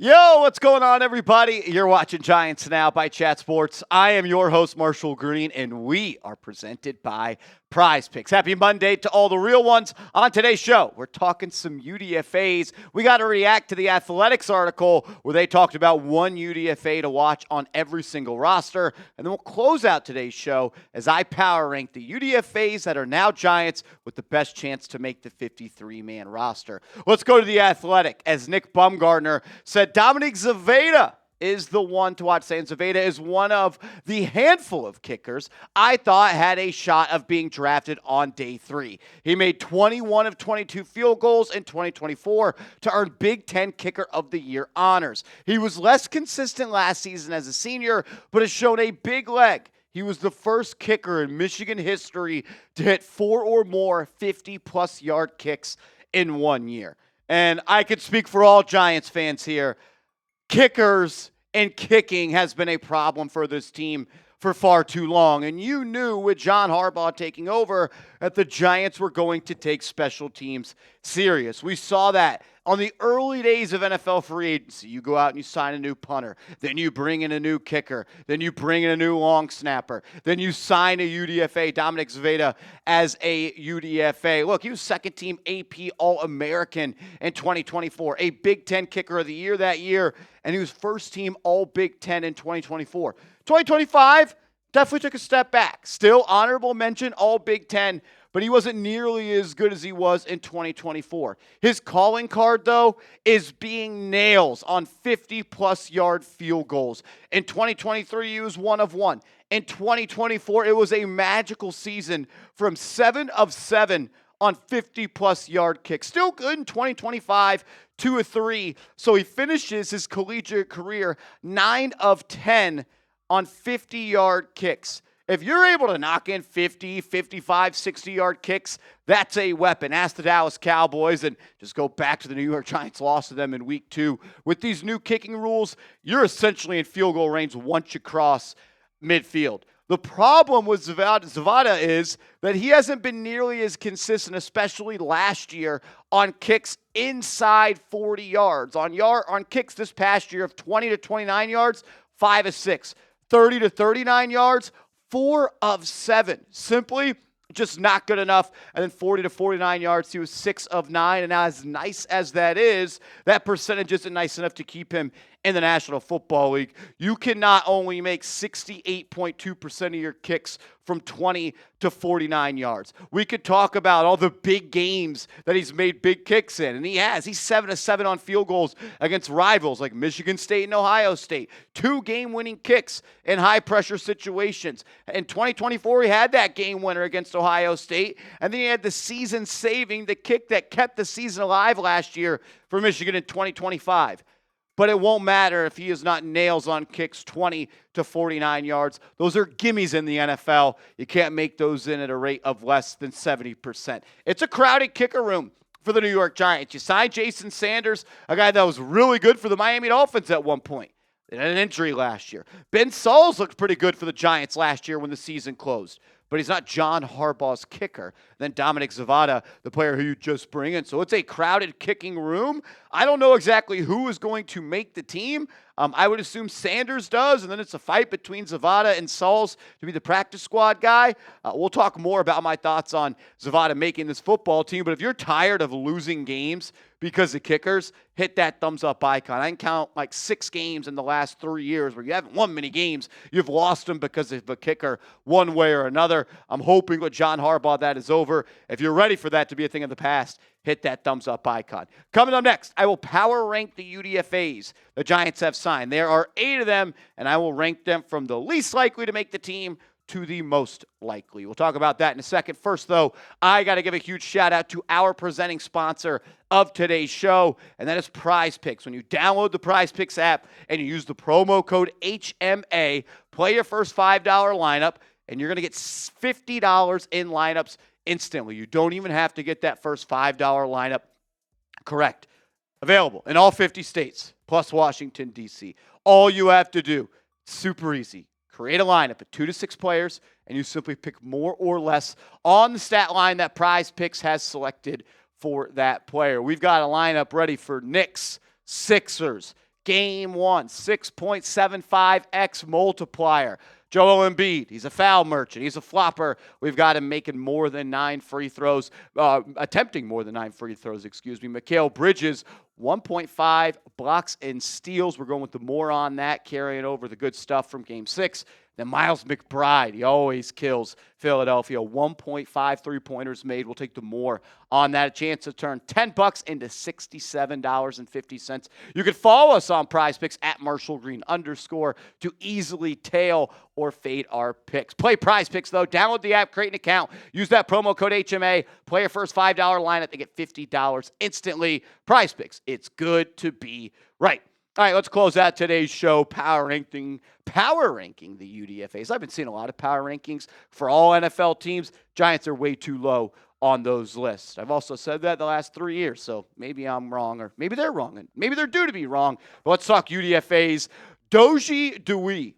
Yo, what's going on, everybody? You're watching Giants Now by Chat Sports. I am your host, Marshall Green, and we are presented by Prize Picks. Happy Monday to all the real ones. On today's show, we're talking some UDFAs. We got to react to the Athletics article where they talked about one UDFA to watch on every single roster. And then we'll close out today's show as I power rank the UDFAs that are now Giants with the best chance to make the 53-man roster. Let's go to the Athletic. As Nick Baumgartner said, Dominic Zvada is the one to watch. Saying Zvada is one of the handful of kickers I thought had a shot of being drafted on day 3. He made 21 of 22 field goals in 2024 to earn Big Ten Kicker of the Year honors. He was less consistent last season as a senior, but has shown a big leg. He was the first kicker in Michigan history to hit 4 or more 50-plus yard kicks in 1 year. And I could speak for all Giants fans here. Kickers and kicking has been a problem for this team for far too long. And you knew with John Harbaugh taking over that the Giants were going to take special teams serious. We saw that on the early days of NFL free agency. You go out and you sign a new punter. Then you bring in a new kicker. Then you bring in a new long snapper. Then you sign a UDFA, Dominic Zvada, as a UDFA. Look, he was second-team AP All-American in 2024, a Big Ten Kicker of the Year that year, and he was first-team All-Big Ten in 2024. 2025 definitely took a step back. Still honorable mention, All Big Ten, but he wasn't nearly as good as he was in 2024. His calling card, though, is being nails on 50-plus yard field goals. In 2023, he was 1 of 1. In 2024, it was a magical season from 7 of 7 on 50-plus yard kicks. Still good in 2025, 2 of 3. So he finishes his collegiate career 9 of 10 on 50-yard kicks. If you're able to knock in 50, 55, 60-yard kicks, that's a weapon. Ask the Dallas Cowboys and just go back to the New York Giants loss to them in week 2. With these new kicking rules, you're essentially in field goal range once you cross midfield. The problem with Zvada is that he hasn't been nearly as consistent, especially last year, on kicks inside 40 yards. On kicks this past year of 20 to 29 yards, 5 of 6. 30 to 39 yards, 4 of 7. Simply just not good enough. And then 40 to 49 yards, he was 6 of 9. And now, as nice as that is, that percentage isn't nice enough to keep him in the National Football League. You can not only make 68.2% of your kicks from 20 to 49 yards. We could talk about all the big games that he's made big kicks in, and he has. He's 7 of 7 on field goals against rivals like Michigan State and Ohio State. 2 game-winning kicks in high-pressure situations. In 2024, he had that game winner against Ohio State, and then he had the season-saving, the kick that kept the season alive last year for Michigan in 2025. But it won't matter if he is not nails on kicks 20 to 49 yards. Those are gimmies in the NFL. You can't make those in at a rate of less than 70%. It's a crowded kicker room for the New York Giants. You signed Jason Sanders, a guy that was really good for the Miami Dolphins at one point. They had an injury last year. Ben Sauls looked pretty good for the Giants last year when the season closed. But he's not John Harbaugh's kicker. Then Dominic Zvada, the player who you just bring in. So it's a crowded kicking room. I don't know exactly who is going to make the team. I would assume Sanders does, and then it's a fight between Zvada and Sauls to be the practice squad guy. We'll talk more about my thoughts on Zvada making this football team, but if you're tired of losing games because of kickers, hit that thumbs up icon. I can count like 6 games in the last 3 years where you haven't won many games. You've lost them because of a kicker one way or another. I'm hoping with John Harbaugh that is over. If you're ready for that to be a thing of the past, hit that thumbs up icon. Coming up next, I will power rank the UDFAs the Giants have signed. There are 8 of them, and I will rank them from the least likely to make the team to the most likely. We'll talk about that in a second. First, though, I got to give a huge shout out to our presenting sponsor of today's show, and that is Prize Picks. When you download the Prize Picks app and you use the promo code HMA, play your first $5 lineup, and you're going to get $50 in lineups instantly. You don't even have to get that first $5 lineup correct. Available in all 50 states, plus Washington, D.C. All you have to do, super easy, create a lineup of 2 to 6 players, and you simply pick more or less on the stat line that Prize Picks has selected for that player. We've got a lineup ready for Knicks, Sixers, Game 1, 6.75x multiplier. Joel Embiid, he's a foul merchant. He's a flopper. We've got him making more than 9 free throws, attempting more than 9 free throws, Mikal Bridges, 1.5 blocks and steals. We're going with the more on that, carrying over the good stuff from Game 6. Then Miles McBride, he always kills Philadelphia. 1.5 three-pointers made. We'll take the more on that. A chance to turn $10 into $67.50. You can follow us on PrizePicks at @MarshallGreen_ to easily tail or fade our picks. Play PrizePicks, though. Download the app, create an account. Use that promo code HMA. Play your first $5 lineup to get $50 instantly. PrizePicks, it's good to be right. All right, let's close out today's show, power ranking the UDFAs. I've been seeing a lot of power rankings for all NFL teams. Giants are way too low on those lists. I've also said that the last 3 years, so maybe I'm wrong, or maybe they're wrong, and maybe they're due to be wrong. But let's talk UDFAs. Doji Dewey,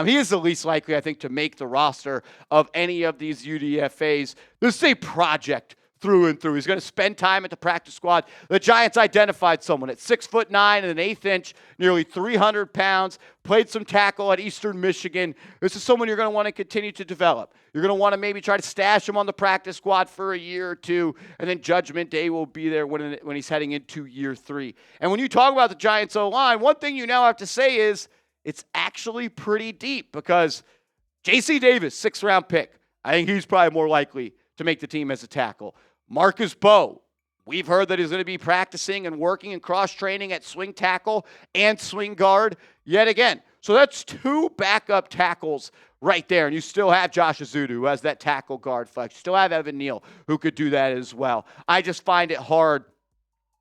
he is the least likely, I think, to make the roster of any of these UDFAs. This is a project through and through. He's going to spend time at the practice squad. The Giants identified someone at 6'9" and 1/8 inch, nearly 300 pounds, played some tackle at Eastern Michigan. This is someone you're going to want to continue to develop. You're going to want to maybe try to stash him on the practice squad for a year or two, and then Judgment Day will be there when he's heading into year 3. And when you talk about the Giants O-line, one thing you now have to say is it's actually pretty deep, because J.C. Davis, 6th-round pick, I think he's probably more likely to make the team as a tackle. Marcus Bowe, we've heard that he's going to be practicing and working and cross-training at swing tackle and swing guard yet again. So that's 2 backup tackles right there. And you still have Josh Azudu, who has that tackle guard flex. You still have Evan Neal, who could do that as well. I just find it hard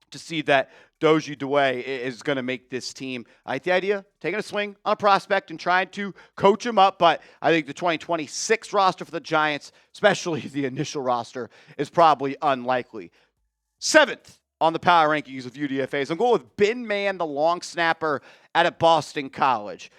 to see that Doji Dewey is going to make this team. I like the idea, taking a swing on a prospect and trying to coach him up, but I think the 2026 roster for the Giants, especially the initial roster, is probably unlikely. 7th on the power rankings of UDFAs, I'm going with Ben Mann, the long snapper out of Boston College.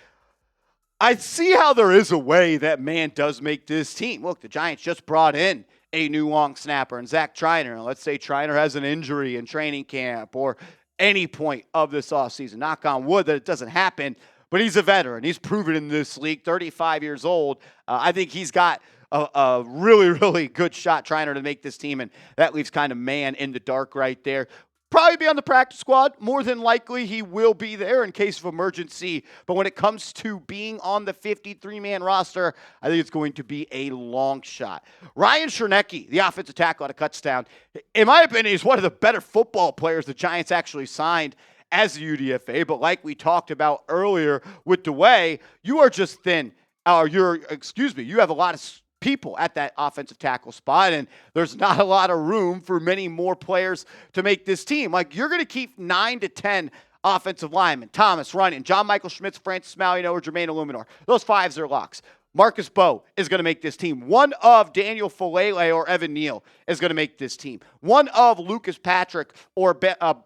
I see how there is a way that Mann does make this team. Look, the Giants just brought in a new long snapper, and Zach Triner. Let's say Triner has an injury in training camp or any point of this offseason. Knock on wood that it doesn't happen, but he's a veteran. He's proven in this league, 35 years old. I think he's got a really, really good shot trying to make this team, and that leaves kind of Mann in the dark right there. Probably be on the practice squad. More than likely, he will be there in case of emergency. But when it comes to being on the 53-man roster, I think it's going to be a long shot. Ryan Schnecke, the offensive tackle out of KUTZTOWN, in my opinion, is one of the better football players the Giants actually signed as a UDFA. But like we talked about earlier with Dewey, you are just thin. You have a lot of people at that offensive tackle spot, and there's not a lot of room for many more players to make this team. Like, you're going to keep 9 to 10 offensive linemen: Thomas Runyon, John Michael Schmitz, Francis Malino, or Jermaine Illuminor. Those 5s are locks. Marcus Bowe is going to make this team. One of Daniel Falele or Evan Neal is going to make this team. One of Lucas Patrick or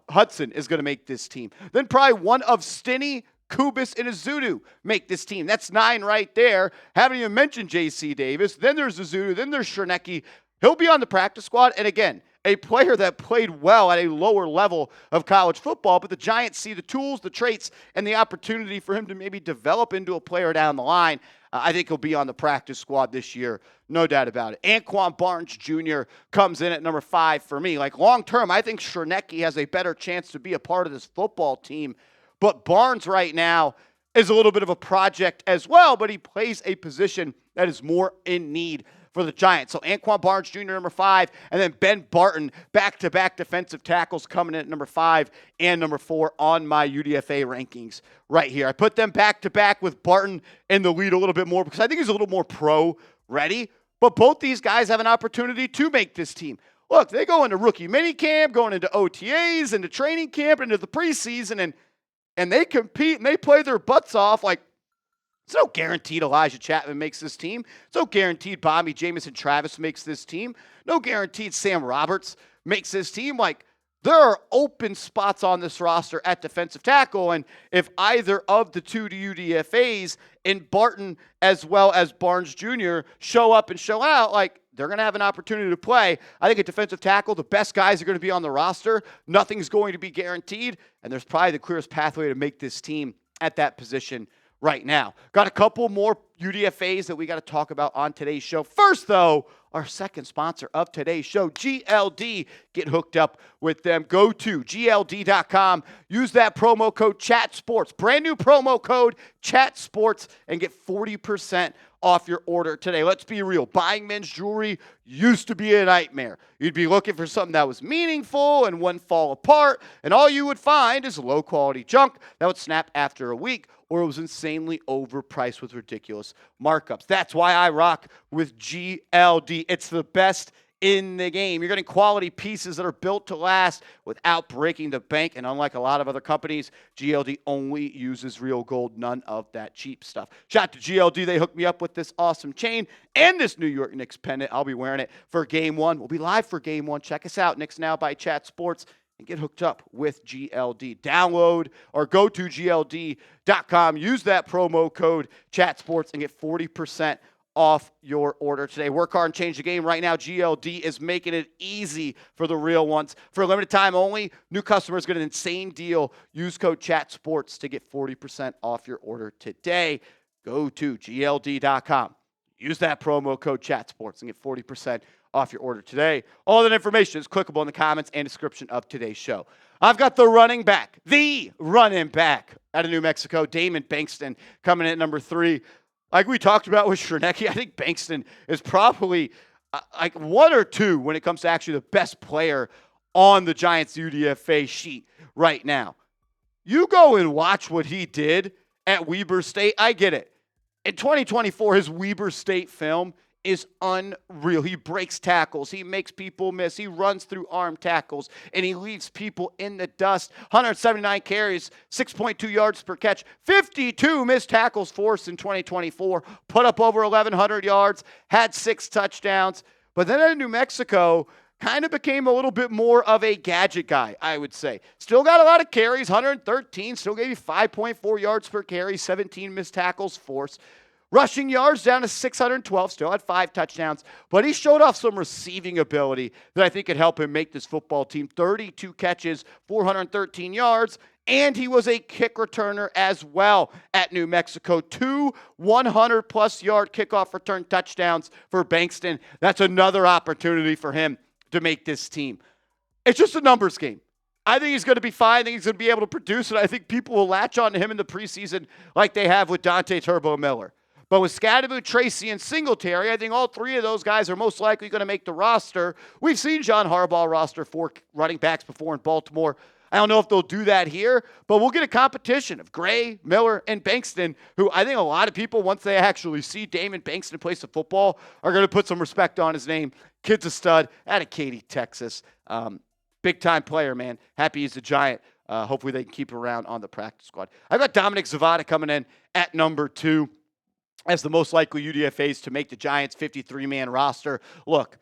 Hudson is going to make this team. Then probably one of Stinney, Kubis, and Azudu make this team. That's 9 right there. Haven't even mentioned J.C. Davis. Then there's Azudu. Then there's Schnecke. He'll be on the practice squad. And again, a player that played well at a lower level of college football, but the Giants see the tools, the traits, and the opportunity for him to maybe develop into a player down the line. I think he'll be on the practice squad this year. No doubt about it. Anquin Barnes Jr. comes in at number 5 for me. Like, long term, I think Schnecke has a better chance to be a part of this football team. But Barnes right now is a little bit of a project as well, but he plays a position that is more in need for the Giants. So Anquin Barnes Jr., number 5, and then Ben Barton, back-to-back defensive tackles coming in at number 5 and number 4 on my UDFA rankings right here. I put them back-to-back with Barton in the lead a little bit more because I think he's a little more pro-ready, but both these guys have an opportunity to make this team. Look, they go into rookie minicamp, going into OTAs, into training camp, into the preseason, and they compete and they play their butts off. Like, it's no guaranteed Elijah Chapman makes this team. It's no guaranteed Bobby Jamison Travis makes this team. No guaranteed Sam Roberts makes this team. Like, there are open spots on this roster at defensive tackle. And if either of the two UDFAs in Barton as well as Barnes Jr. show up and show out, like, they're going to have an opportunity to play. I think at defensive tackle, the best guys are going to be on the roster. Nothing's going to be guaranteed. And there's probably the clearest pathway to make this team at that position right now. Got a couple more UDFAs that we got to talk about on today's show. First, though, our second sponsor of today's show, GLD. Get hooked up with them. Go to GLD.com. Use that promo code CHATSPORTS. Brand new promo code CHATSPORTS and get 40% off your order today. Let's be real. Buying men's jewelry used to be a nightmare. You'd be looking for something that was meaningful and wouldn't fall apart, and all you would find is low-quality junk that would snap after a week, or it was insanely overpriced with ridiculous markups. That's why I rock with GLD. It's the best in the game. You're getting quality pieces that are built to last without breaking the bank. And unlike a lot of other companies, GLD only uses real gold, none of that cheap stuff. Shout out to GLD. They hooked me up with this awesome chain and this New York Knicks pendant. I'll be wearing it for Game 1. We'll be live for Game 1. Check us out, Knicks Now by Chat Sports, and get hooked up with GLD. Download or go to GLD.com. Use that promo code ChatSports and get 40% off your order today. Work hard and change the game. Right now, GLD is making it easy for the real ones. For a limited time only, new customers get an insane deal. Use code ChatSports to get 40% off your order today. Go to GLD.com. Use that promo code ChatSports and get 40% off your order today. All that information is clickable in the comments and description of today's show. I've got the running back out of New Mexico, Damon Bankston, coming in at number 3. Like we talked about with Schnecke, I think Bankston is probably like 1 or 2 when it comes to actually the best player on the Giants UDFA sheet right now. You go and watch what he did at Weber State. I get it. In 2024, his Weber State film is unreal. He breaks tackles. He makes people miss. He runs through arm tackles, and he leaves people in the dust. 179 carries, 6.2 yards per catch, 52 missed tackles forced in 2024, put up over 1,100 yards, had 6 touchdowns. But then at New Mexico, kind of became a little bit more of a gadget guy, I would say. Still got a lot of carries, 113, still gave you 5.4 yards per carry, 17 missed tackles forced. Rushing yards down to 612, still had 5 touchdowns, but he showed off some receiving ability that I think could help him make this football team. 32 catches, 413 yards, and he was a kick returner as well at New Mexico. 2 100-plus yard kickoff return touchdowns for Bankston. That's another opportunity for him to make this team. It's just a numbers game. I think he's going to be fine. I think he's going to be able to produce it. I think people will latch on to him in the preseason like they have with Dante Turbo Miller. But with Scadaboo, Tracy, and Singletary, I think all 3 of those guys are most likely going to make the roster. We've seen John Harbaugh roster 4 running backs before in Baltimore. I don't know if they'll do that here, but we'll get a competition of Gray, Miller, and Bankston, who I think a lot of people, once they actually see Damon Bankston play some football, are going to put some respect on his name. Kid's a stud out of Katy, Texas. Big-time player, man. Happy he's a Giant. Hopefully they can keep him around on the practice squad. I've got Dominic Zvada coming in at number 2. As the most likely UDFAs to make the Giants 53-man roster. Look,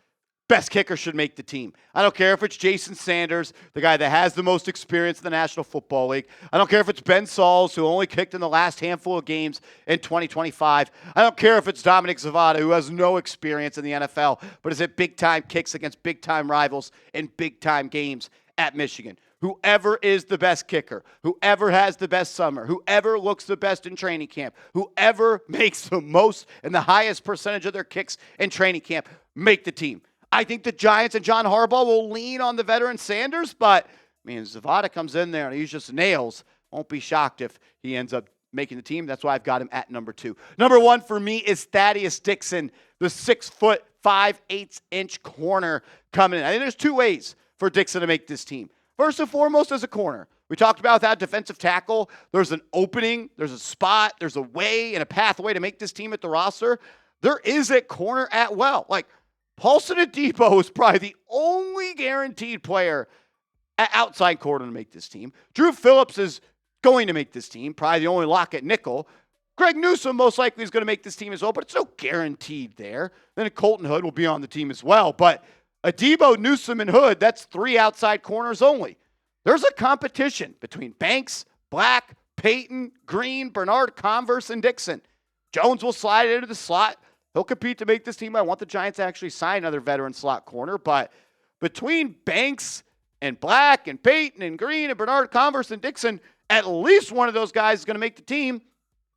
best kicker should make the team. I don't care if it's Jason Sanders, the guy that has the most experience in the National Football League. I don't care if it's Ben Sauls, who only kicked in the last handful of games in 2025. I don't care if it's Dominic Zvada, who has no experience in the NFL, but is at big-time kicks against big-time rivals in big-time games at Michigan. Whoever is the best kicker, whoever has the best summer, whoever looks the best in training camp, whoever makes the most and the highest percentage of their kicks in training camp, make the team. I think the Giants and John Harbaugh will lean on the veteran Sanders, but, Zvada comes in there and he's just nails. Won't be shocked if he ends up making the team. That's why I've got him at number 2. Number 1 for me is Thaddeus Dixon, the 6-foot, 5/8-inch corner coming in. I think there's 2 ways for Dixon to make this team. First and foremost, as a corner. We talked about that defensive tackle. There's an opening, there's a spot, there's a way and a pathway to make this team at the roster. There is a corner at well. Like, Paulson Adebo is probably the only guaranteed player at outside corner to make this team. Drew Phillips is going to make this team, probably the only lock at nickel. Greg Newsome most likely is going to make this team as well, but it's no guaranteed there. Then Colton Hood will be on the team as well, but Adebo, Newsome, and Hood, that's 3 outside corners only. There's a competition between Banks, Black, Payton, Green, Bernard, Converse, and Dixon. Jones will slide into the slot. He'll compete to make this team. I want the Giants to actually sign another veteran slot corner, but between Banks and Black and Payton and Green and Bernard, Converse, and Dixon, at least one of those guys is going to make the team.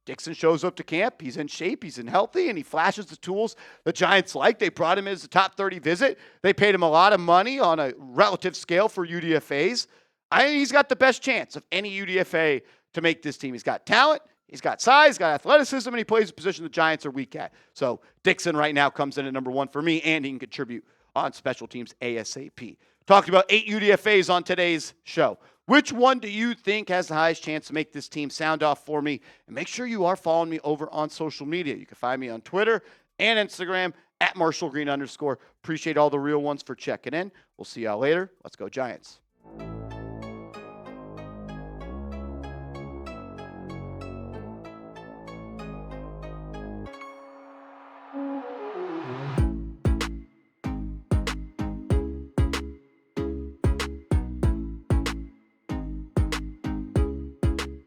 Dixon shows up to camp. He's in shape. He's in healthy, and he flashes the tools the Giants like. They brought him as a top 30 visit. They paid him a lot of money on a relative scale for UDFAs. I think he's got the best chance of any UDFA to make this team. He's got talent. He's got size, he's got athleticism, and he plays a position the Giants are weak at. So Dixon right now comes in at number 1 for me, and he can contribute on special teams ASAP. Talked about 8 UDFAs on today's show. Which one do you think has the highest chance to make this team? Sound off for me. And make sure you are following me over on social media. You can find me on Twitter and Instagram at @MarshallGreen_. Appreciate all the real ones for checking in. We'll see y'all later. Let's go Giants.